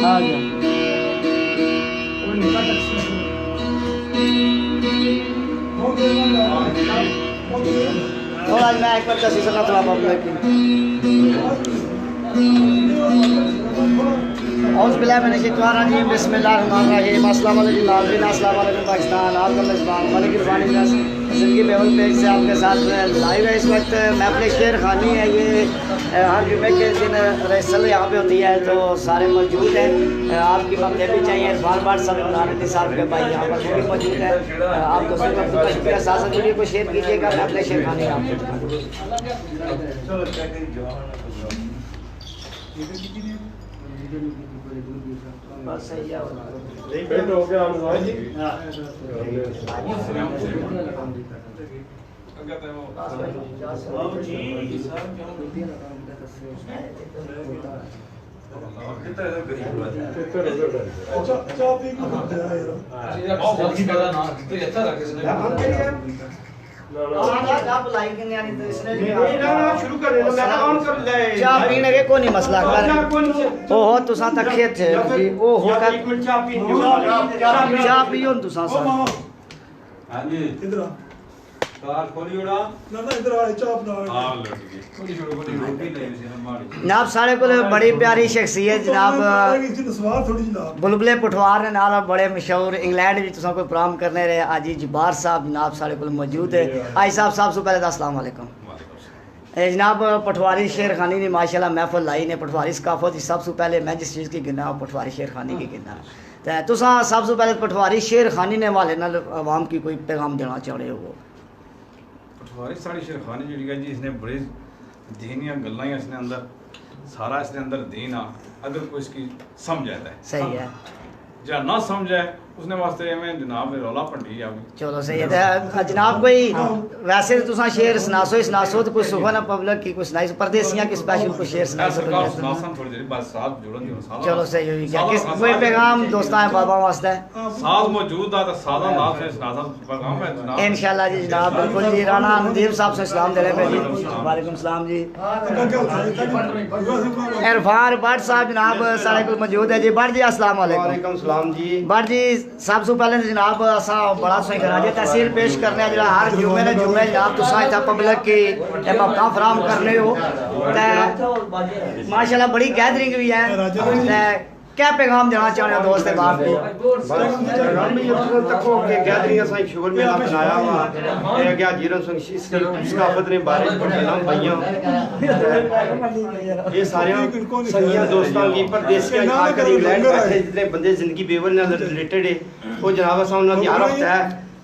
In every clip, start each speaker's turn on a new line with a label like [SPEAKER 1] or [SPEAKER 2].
[SPEAKER 1] आ गया थोड़ा मैं एक बार दसी सकना थोड़ा पब्लिक की औज़ुबिल्लाहि मिनश शैतानिर रजीम बिस्मिल्लाहिर्रहमानिर्रहीम अस्सलाम वालेकुम नाज़रीन अस्सलाम वालेकुम पाकिस्तान आपका मेज़बान मलिक इरफानी ज़िंदगी बेवल पेज से आपके साथ लाइव है। इस वक्त महफ़िल शेर खानी है, ये हर जुमे के दिन रेसल यहाँ पे होती है तो सारे मौजूद हैं। आपकी मदद भी चाहिए इरफान भाट साहब इमरान साहब के भाई यहाँ पर भी मौजूद है। आप दोस्तों का आपका शुक्रिया, साथ साथ वीडियो को शेयर कीजिएगा। महफ़िल शेर खानी है आपको बस सही है
[SPEAKER 2] पेट हो गया जी।
[SPEAKER 1] चाह पीने के कोई नहीं मसला कर ओहो तुसा तक खेत थे ओ हो कर चाह पियो तुसा सब
[SPEAKER 3] हां जी
[SPEAKER 2] इधर
[SPEAKER 3] कार खोली उड़ा
[SPEAKER 2] ना इधर आ चाह बना
[SPEAKER 3] हां लट गई खोली छोड़ खोली रोटी नहीं से मारी
[SPEAKER 1] जनाब सारे को बड़ी प्यारी शख्सियत जनाब
[SPEAKER 2] सवार थोड़ी जनाब
[SPEAKER 1] बुलबुले पठवार ने नाल बड़े मशहूर इंग्लैंड भी तुसा कोई प्रोग्राम करने रहे आजी जबार साहब जनाब सारे को मौजूद है। आई साहब सबसे पहले तो अस्सलाम वालेकुम जनाब पठवारी शेर खानी ने माशाल्लाह महफिल लाई ने पठवारी सकाफत सबसे पहले मैं जिस चीज़ की गिना पठवारी शेर खानी की गिना तो तुसा सबसे पहले पठवारी शेर खानी ने वाले नाल आवाम की कोई पैगाम देना चाह रहे हो?
[SPEAKER 3] पठवारी साड़ी शेर खानी जी जी इसने बड़ी दीनिया गल्लां इसने अंदर सारा इसने अंदर दीन आ अगर कोई इसकी समझ आता है
[SPEAKER 1] सही है
[SPEAKER 3] या ना समझे उसने वास्ते में जनाब रौला पंडी आ
[SPEAKER 1] चलो सही है जनाब कोई वैसे तो तुसा शेर सुनासो तो कोई सुबह ना पब्लिक की कुछ सुनाई परदेसियां की स्पेशल कोई शेर सुनाई
[SPEAKER 3] सरकार सुनासन थोड़ी देर बाद साथ जोड़न दियो साथ
[SPEAKER 1] चलो सही हुई क्या किस कोई पैगाम दोस्तां है बाबा वास्ते
[SPEAKER 3] साथ मौजूद आ तो सादा नाम से सुनासन पैगाम है जनाब
[SPEAKER 1] इंशाल्लाह जी जनाब बिल्कुल जी राणा नदीम साहब से सलाम दे रहे हैं जी वालेकुम सलाम जी इरफान भट्ट साहब जनाब सारे को मौजूद है जी भट्ट जी अस्सलाम वालेकुम
[SPEAKER 4] सलाम जी
[SPEAKER 1] भट्ट जी सबसे पहले जनाब असा बड़ा सही करा जी तहसील पेश करने जरा हर जुमे ने जुमे जनाब तुसा इतना पब्लिक की मौका फराम करने हो माशाल्लाह बड़ी गैदरिंग भी है क्या पैगाम देना चाहते हो दोस्त बाप को?
[SPEAKER 4] तको के गैदरिंग असा शुगर मेला बनाया हुआ है क्या जीरन संग सकाफत ने बारे पढ़ना भैया ये सारे संगिया दोस्तों की परदेश के आकर इंग्लैंड बैठे जितने बंदे जिंदगी बेवल नाल रिलेटेड है वो जनाब असा उन्हां दी हर हफ्ता है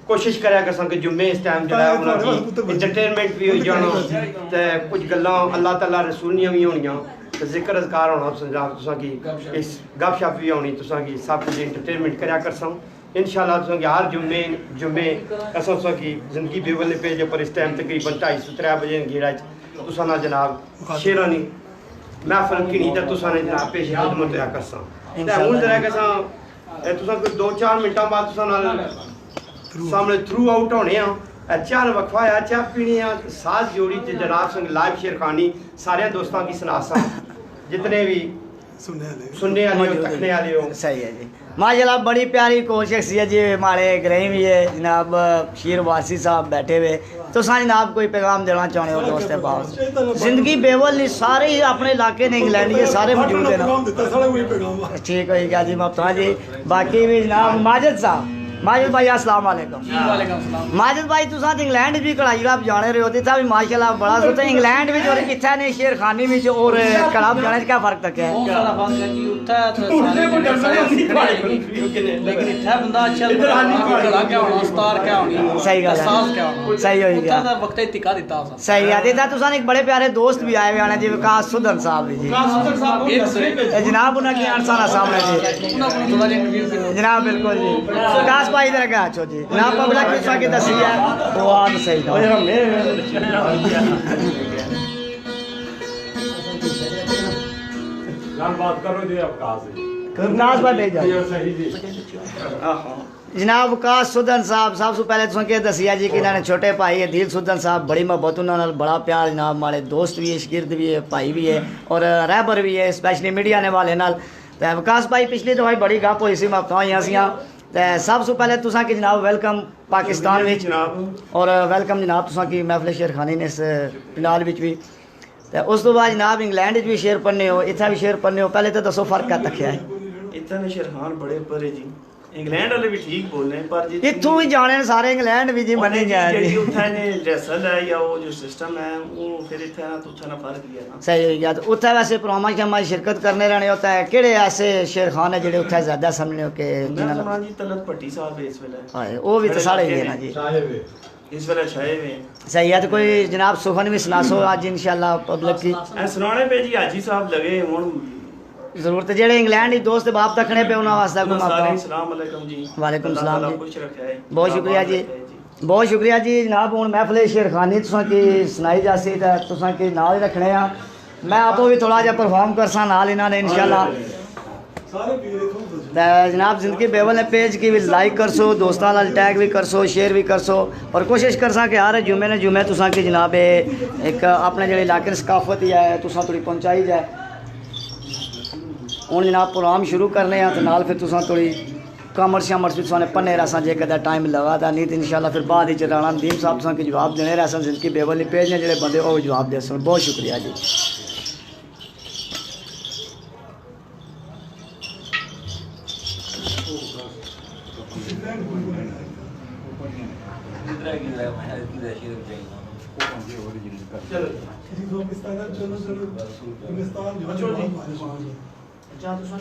[SPEAKER 4] कोशिश करा कर कि जुम्मे इस टाइम जो है उन्हां दी एंटरटेनमेंट भी हो जाना ते कुछ गल्लां अल्लाह ताला रसूल दी भी होणियां जिक्र अज़कार होना तुसा की इस गपशप भी होनी तुसा की सब कुछ एंटरटेनमेंट करा कर सऊं इंशाल्लाह तुसा की हर जुम्मे असा तुसा की जिंदगी बेवल पेज पर इस टाइम तकरीबन 2:30-3 बजे घेड़ा तुसा ना जनाब शेरानी महफिल किनी ते तुसा ने जनाब पेश खिदमत कर सऊं ते हुन जरा के सा तुसा कोई 2-4 मिनटां बाद तुसा नाल सामने थ्रू आउट होने चार वक्फा चाह पीनी साथ जोड़ी जनाब संग लाइव शेर खानी सारे दोस्तों की सुनासा जितने भी सुनने वाले हो तकने वाले हो
[SPEAKER 1] सही है जी माशाल्लाह बड़ी प्यारी कोशिश है जी हमारे ग्रही भी है जनाब शीर वासी साहब बैठे हुए तो जनाब कोई पैगाम देना चाहते हो दोस्त पास जिंदगी बेवल नहीं सारे ही अपने इलाके ने इंग्लैंड ये सारे मौजूद है ठीक है क्या जी मफ्ता जी बाकी भी जनाब माजिद साहब माजिद भाई अस्सलाम वालेकुम माजिद भाई तुसा इंग्लैंड भी कढ़ाई आप जाने रहे होते था भी माशाल्लाह बड़ा सोचा इंग्लैंड में और किथे ने शेर खानी में और कढ़ाई जाने क्या फर्क तक है सही गल सही हो गया सही है देता तुसा एक बड़े प्यारे दोस्त भी आए हुए आने जी विकास सुदन साहब जी जनाब उन्हें की अनसाना सामने जी जनाब बिल्कुल जी विकास भाई इधर क्या अच्छो जी ना पब्लिक किसा की दसी है वो आज सही था
[SPEAKER 2] बात करो जी अवकाश
[SPEAKER 1] करनास भाई भेजा जनाब विकास सुदन साहब सबसे पहले तुम क्या दसिया जी कि इन्होंने छोटे भाई है दिल सुदन साहब बड़ी मोहब्बत उन्होंने बड़ा प्यार जनाब हमारे दोस्त भी है शगिर्द भी है भाई भी है और रहबर भी है स्पेशली मीडिया ने वाले नाल ते विकास भाई पिछली दफा बड़ी गप हुई सी मफ्तां होइयां सियां ते सब तो पहले तुसां की जनाब वेलकम पाकिस्तान विच
[SPEAKER 4] जनाब
[SPEAKER 1] और वेलकम जनाब तुसां की महफिल शेरखानी ने इस फिलहाल विच भी ते उस तो बाद जनाब इंग्लैंड विच भी शेर पढ़ने हो इत्थे भी शेर पढ़ने हो पहले तो दसो फर्क क्या तक्या है
[SPEAKER 5] इतना ने शेरखान बड़े परे जी इंग्लैंड वाले भी ठीक बोलने पर जी
[SPEAKER 1] इत्थों भी जाने ने सारे इंग्लैंड भी जी मने गए
[SPEAKER 5] जी
[SPEAKER 1] जी
[SPEAKER 5] उत्थे ने रेसल है या वो जो सिस्टम है वो फिर इतना तो उत्थे ना फर्क ही है ना
[SPEAKER 1] सही हो गया तो उत्थे वैसे प्रोग्राम शमा शिरकत करने रहने होता है केड़े ऐसे शेर खान है जेड़े उत्थे ज्यादा समझने हो के
[SPEAKER 5] मैं
[SPEAKER 1] जिन्हां
[SPEAKER 5] सुना जी तलत भट्टी साहब है इस वेले
[SPEAKER 1] हाय वो भी तो साढ़े ही है ना जी
[SPEAKER 5] इस वेले छाए हुए
[SPEAKER 1] सही है तो कोई जनाब सुखन भी सुनासो आज इंशाल्लाह पब्लिक की
[SPEAKER 5] ऐ सुनाने पे जी हाजी साहब लगे हुन
[SPEAKER 1] जरूरत है जेड़े इंग्लैंड ही दोस्त बाप तकने पे उन्हां वास्ते को
[SPEAKER 5] सारे
[SPEAKER 1] माफा
[SPEAKER 5] अस्सलाम वालेकुम जी
[SPEAKER 1] वालेकुम
[SPEAKER 5] अल्लाह
[SPEAKER 1] सलाम
[SPEAKER 5] ताला
[SPEAKER 1] जी।
[SPEAKER 5] खुश रखे है
[SPEAKER 1] बहुत शुक्रिया जी बहुत शुक्रिया जी जनाब हुन महफिल शेरखानी तुसां की सुनाई जासी ते तुसां की नाल ही रखने आ मैं आपो भी थोड़ा जिहा परफॉर्म करसा नाल इन्हां ने इंशाल्लाह
[SPEAKER 2] सारे पीरे को
[SPEAKER 1] ते जनाब जिंदगी बेवल ने पेज की भी लाइक करसो दोस्तों नाल टैग भी करसो शेयर भी करसो और कोशिश करसा कि हर जुमे ने जुमे तुसां की जनाब एक अपने जेह्ड़े इलाके दी सकाफत ही है तुसां थोड़ी पहुंचाई जाए हुन जनाब प्रोग्राम शुरू करने हैं तो नाल फिर तुसां थोड़ी कॉमर्स शामर्स भी तुसां पढ़ने रहसा जे कदा टाइम लगा था नहीं तो इंशाल्लाह फिर बाद विच राणा नदीम साहब तुसां की जवाब देने रहसा जिंदगी बेवल ने पेज ने जेह्ड़े बंदे वो जवाब दे सन बहुत शुक्रिया जी
[SPEAKER 2] पाकिस्तान चलो चलो पाकिस्तान जो
[SPEAKER 5] अच्छा तो सुन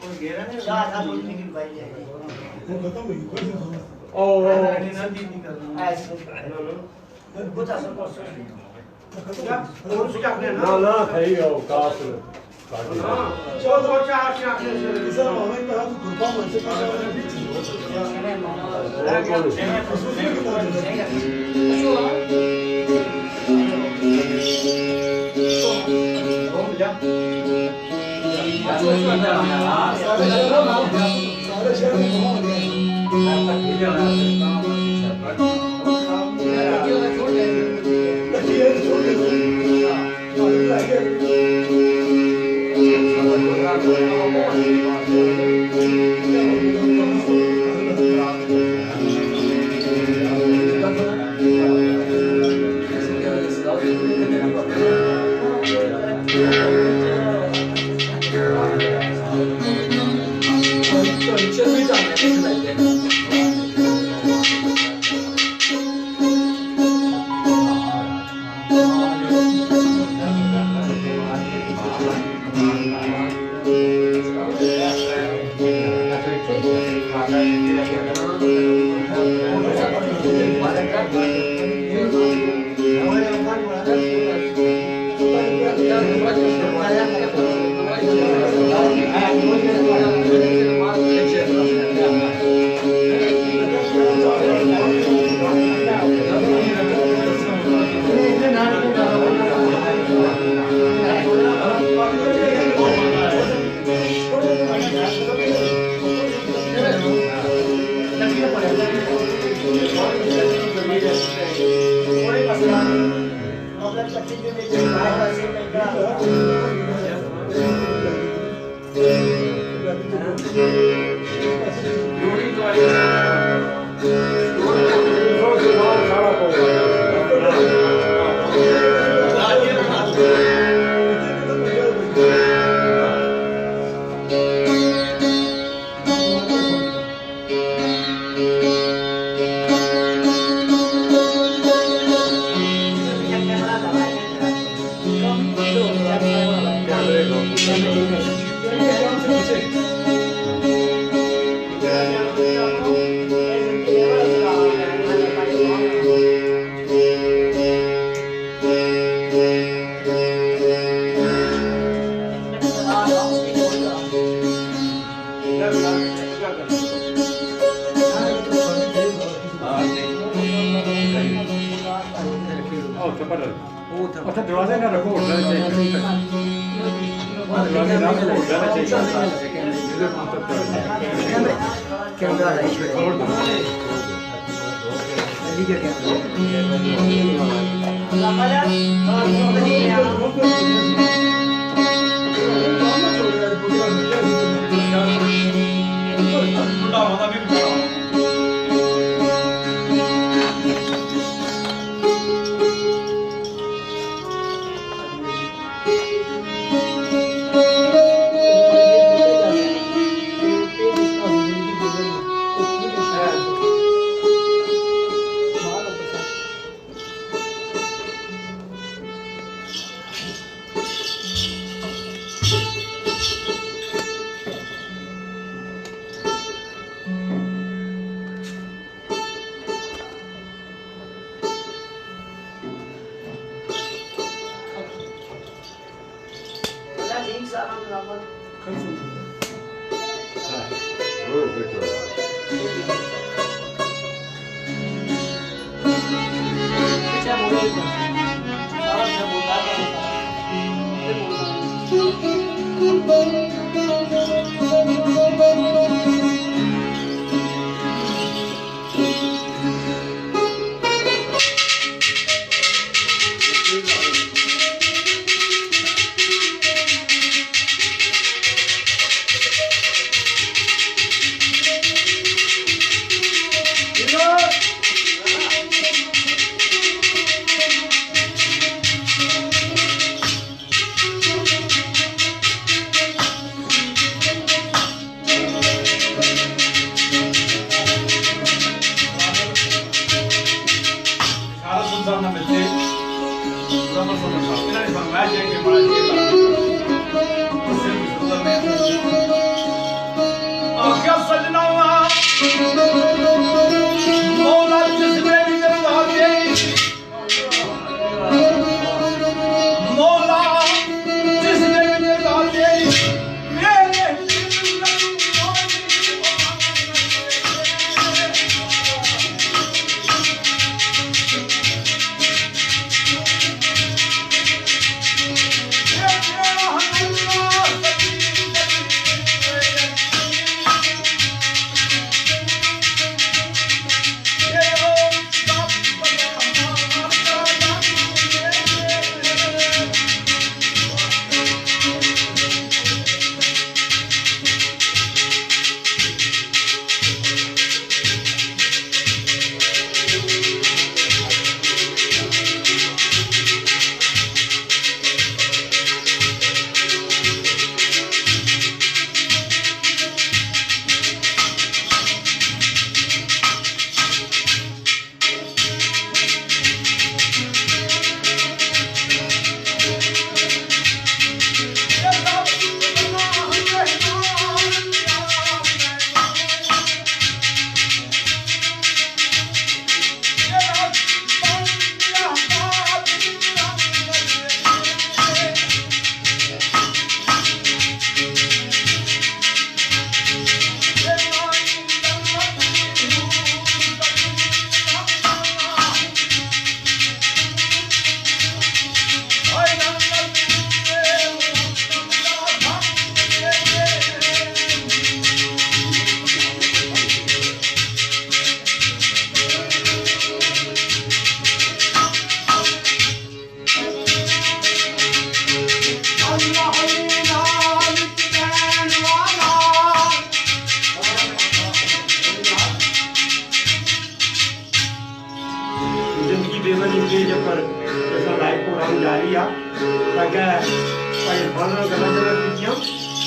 [SPEAKER 5] कोई गेरा नहीं
[SPEAKER 2] वो खत्म हुई कोई नहीं समझ
[SPEAKER 5] ना दी नहीं करना
[SPEAKER 2] ना ना सही हो काफ इसे हमें कहा तो गुरबा मन से सारे शहर में घुमा अच्छा दरवाजे ना रखो
[SPEAKER 1] कैमरा सारा बराबर अच्छा बोलो सारा क्या बोलता है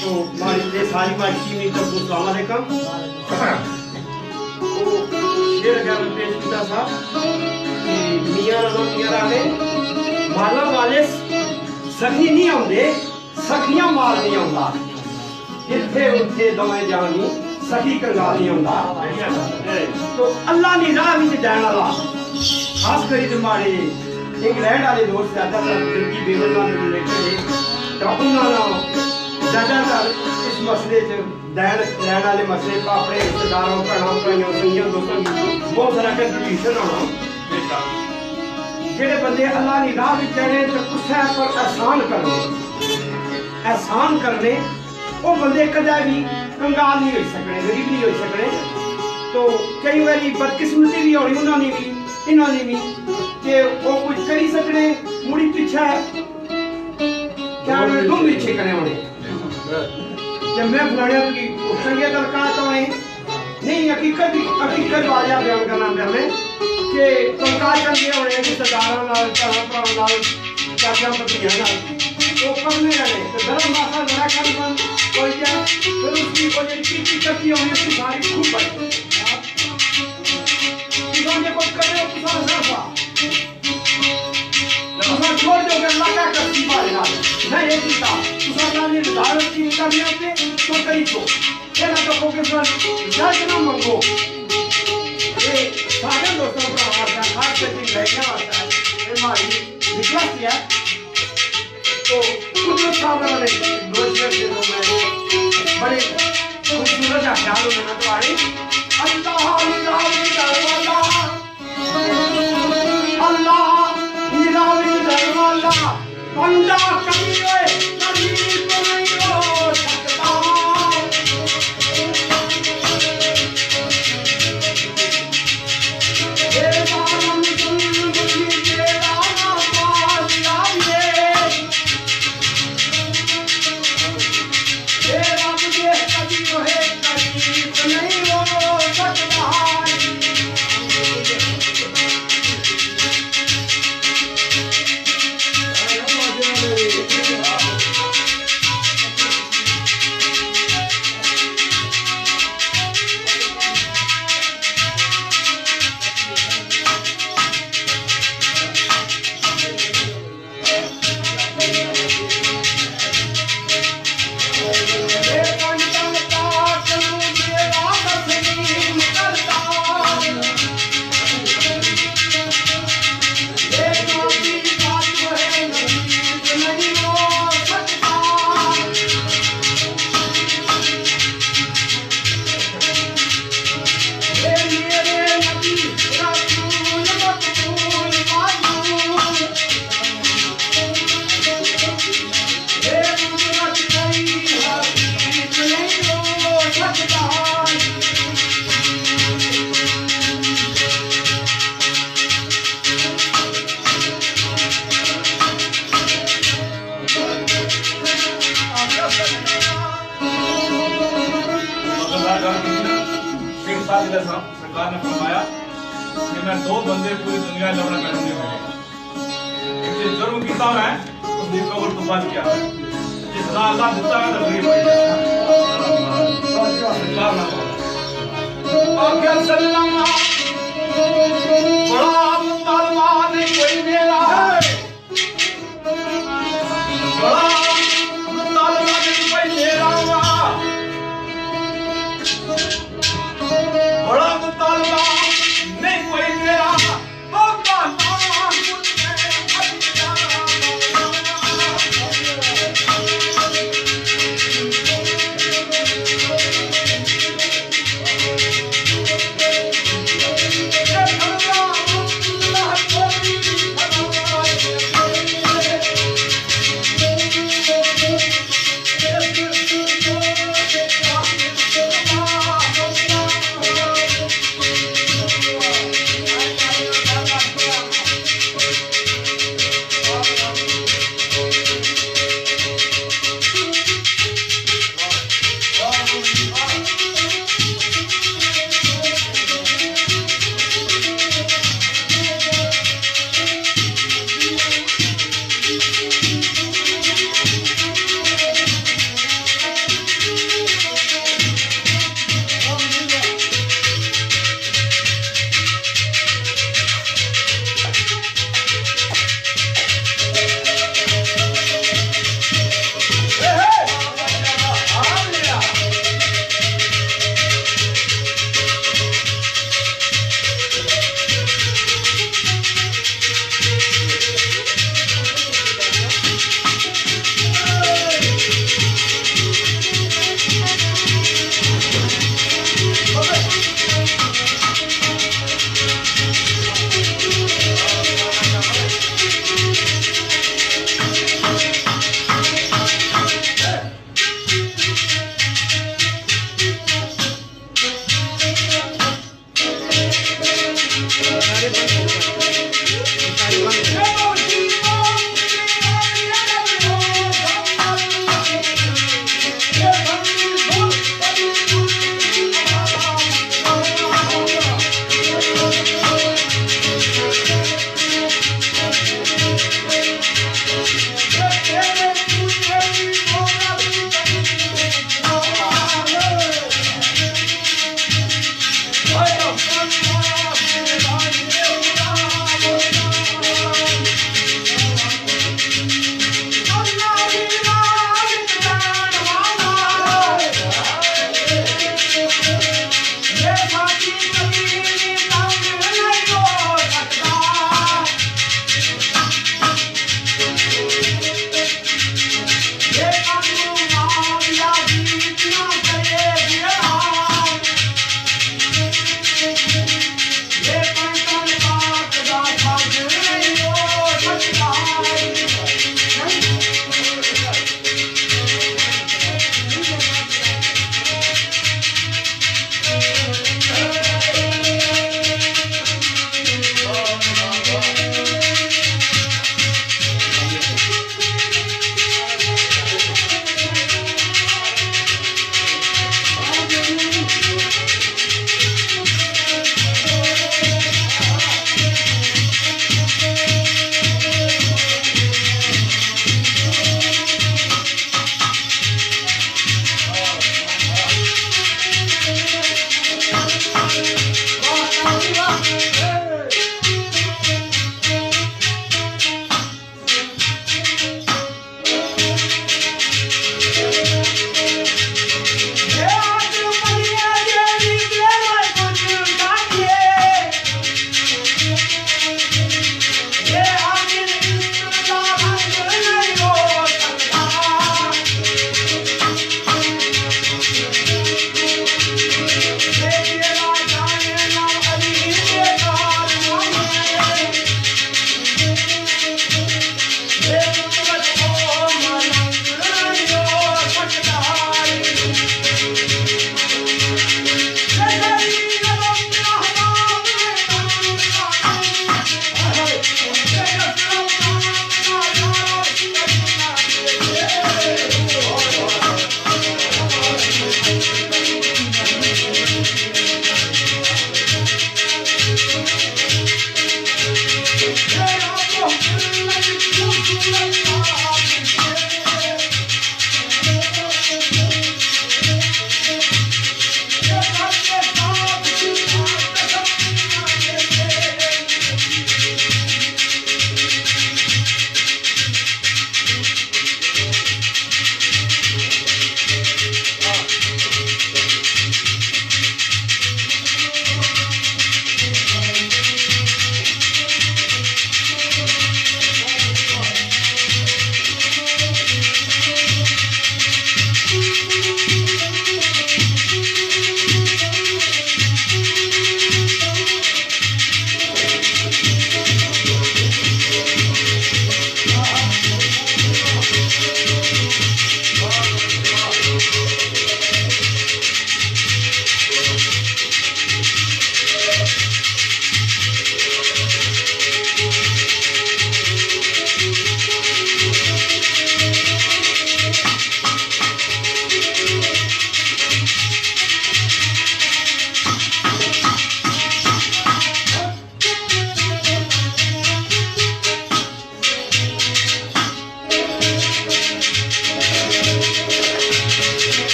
[SPEAKER 4] तो मारी सारी बातचीत में तब अस्सलाम वालेकुम शेर क्या में पेश किया था कि मियां राणे माला वाले सखी नहीं आंदे सखियां मार नहीं आंदा इत्थे उत्थे दोवें जानी सखी कंगाल नहीं आंदा तो अल्लाह ने राह विच जाण वाला खास करी तुम्हारे इंग्लैंड वाले दोस्त ज्यादा जिंदगी बेवल नाल रिलेटेड है तो उन्होंने ज्यादातर इस मसले च दैन लैन वाले मसले अपने रिश्तेदारों भैनों भाइयों संगियों दोस्तों बहुत सारा कंट्रीब्यूशन होना जेडे बंदे अल्लाह की राह में चढ़े तो कुसै पर एहसान करने वो बंदे कदा भी कंगाल नहीं हो सकने गरीब नहीं हो सकने तो कई बारी बदकिस्मती भी होनी उन्होंने भी इन्होंने भी कि वो कुछ करी सकने मुड़ी पीछे क्या तुम पीछे करे होने जब मैं फलाने की संगे दलका तो नहीं हकीकत वाला बयान करना पे हमें कि दलका चल गए होने रिश्तेदारों नाल भरावां नाल चाचा भतीजा नाल तो करने रहे तो धर्म भाषा जरा कर बन कोई क्या फिर उसकी कोई चीज करती होनी उसकी सारी खूब बड़ी किसान को कर रहे हो किसान सरफा किसान छोड़ दो के अल्लाह का करती मारे ना नहीं एक किता किसान ने धारण की करने पे तो कहीं को ये ना तो को के जज ना मंगो ये सारे दोस्तों का हमारा खास सेटिंग रहने वाला है ये हमारी रिक्वेस्ट है तो कुदरत साहब ने दो शेर दे दो मैं बड़े खूबसूरत ख्याल होना तो आए अल्लाह निरावी दरवाजा अल्लाह निरावी दरवाजा बंदा कभी होए कभी तो नहीं हो सकता ये बारम तुम मुझे तेरा नाम याद ये रब के कभी होए कभी तो नहीं हो सकता
[SPEAKER 3] सरकार ने फरमाया कि मैं दो बंदे पूरी दुनिया लड़ना बैठने वाले जिस जुर्म किया है उस दिन को तो बच गया जितना अल्लाह देता है तो गरीब बन जाता है आगे सल्लल्लाहु बड़ा मुसलमान कोई मेरा है बड़ा मुसलमान कोई मेरा बड़ा मुतालबा नहीं कोई मेरा बाबा नाम मुझे अल्लाह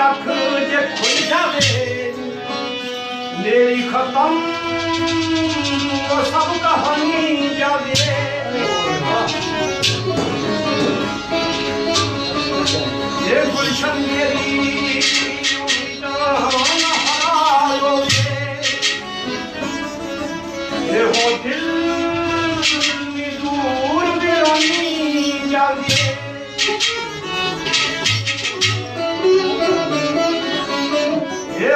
[SPEAKER 4] अख जे खुल जावे मेरी खत्म वो सब कहानी जावे ये गुलशन मेरी ये हो दिल दूर बेरानी जावे ये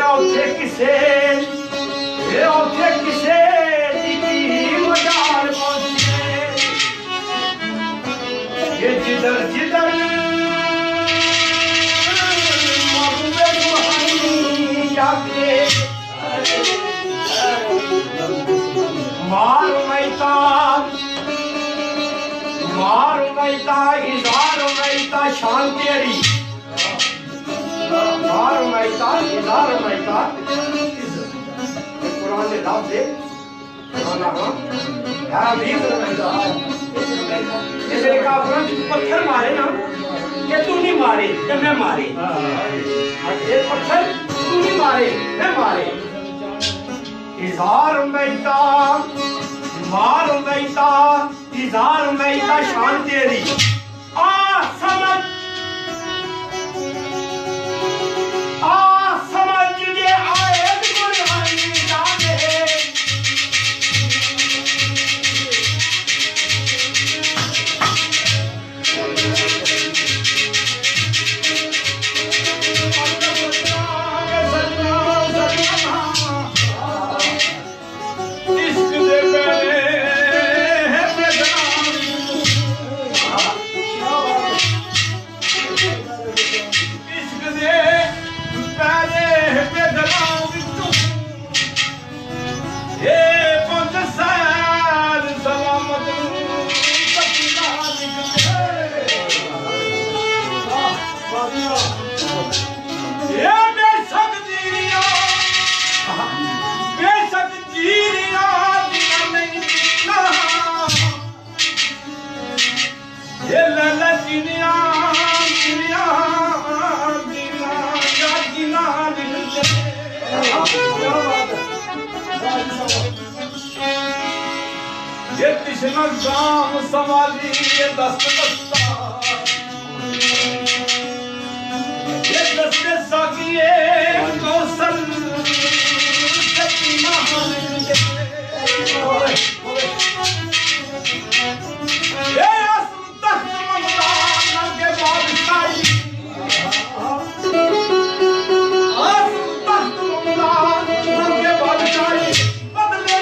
[SPEAKER 4] औथे किसे दीदी मजार पहुंचे ये जिधर जिधर महबूबे रूहानी जाके मारो मैता इज़हार मैता शान तेरी मारो मैता इज़हार मैता कुरान के लफ्ज़ है माना है हदीस मैता इसलिए कहा पत्थर मारे ना कि तू नहीं मारे कि मैं मारे ये पत्थर तू नहीं मारे मैं मारे इज़हार मैता मारो मैता इज़हार मैता शान तेरी आ समझ जे आयत कुरानी जाने ये कृष्ण गाम संभाली ये दस्त दस्ता ये दस्ते साकिए कौशल शक्ति महान ये आसम तख्त ममतान के बादशाही आसम तख्त ममतान के बादशाही बदले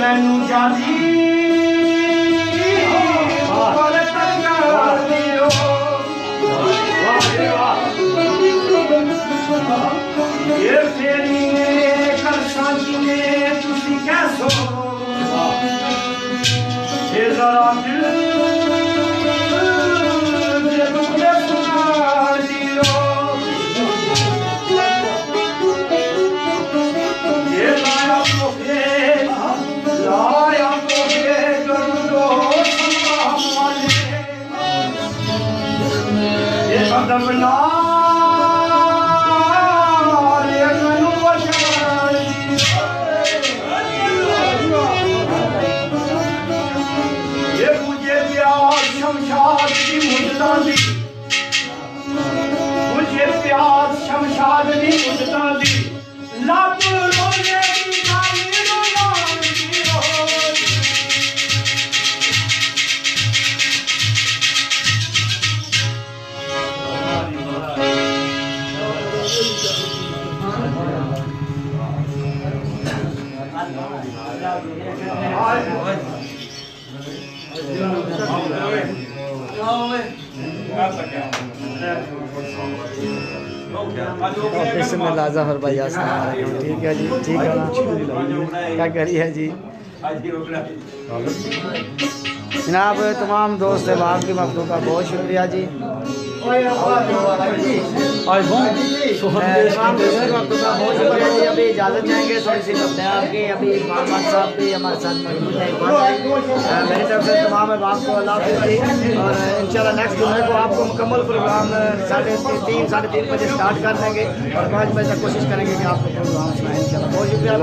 [SPEAKER 4] मैनू जादी पर तंगाल दियो ये फेरी ने कर सांची ने तुसी कैसो ये जरा दिल दे दुखड़े सुनार दियो ये लाया तोहे दर्दो संभाले ये कदम ना शमशाद की मुद्दा दी मुझे प्यास शमशाद की मुद्दा दी लब रोने की गाली रोलान दी हो
[SPEAKER 1] ऑफिस में लाजा हर भाई ठीक है जी, ठीक है ना, क्या करिए जी जनाब। तमाम दोस्त अहबाब की मखलूक का बहुत शुक्रिया जी। तमाम दोस्तों का बहुत शुक्रिया जी। अभी इजाज़त चाहेंगे थोड़ी सी बातें आपकी। अभी मोहम्मद साहब भी हमारे साथ मौजूद है। मेरी तरफ से तमाम अहबाब को अल्लाह हाफ़िज़ जी, और इंशाल्लाह नेक्स्ट जुमे को आपको मुकम्मल प्रोग्राम 3:30 साढ़े 3 बजे स्टार्ट कर देंगे और 5 बजे तक कोशिश करेंगे कि आपको प्रोग्राम सुनाएं इंशाल्लाह। बहुत शुक्रिया,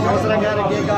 [SPEAKER 1] हौसला क्या रखिएगा।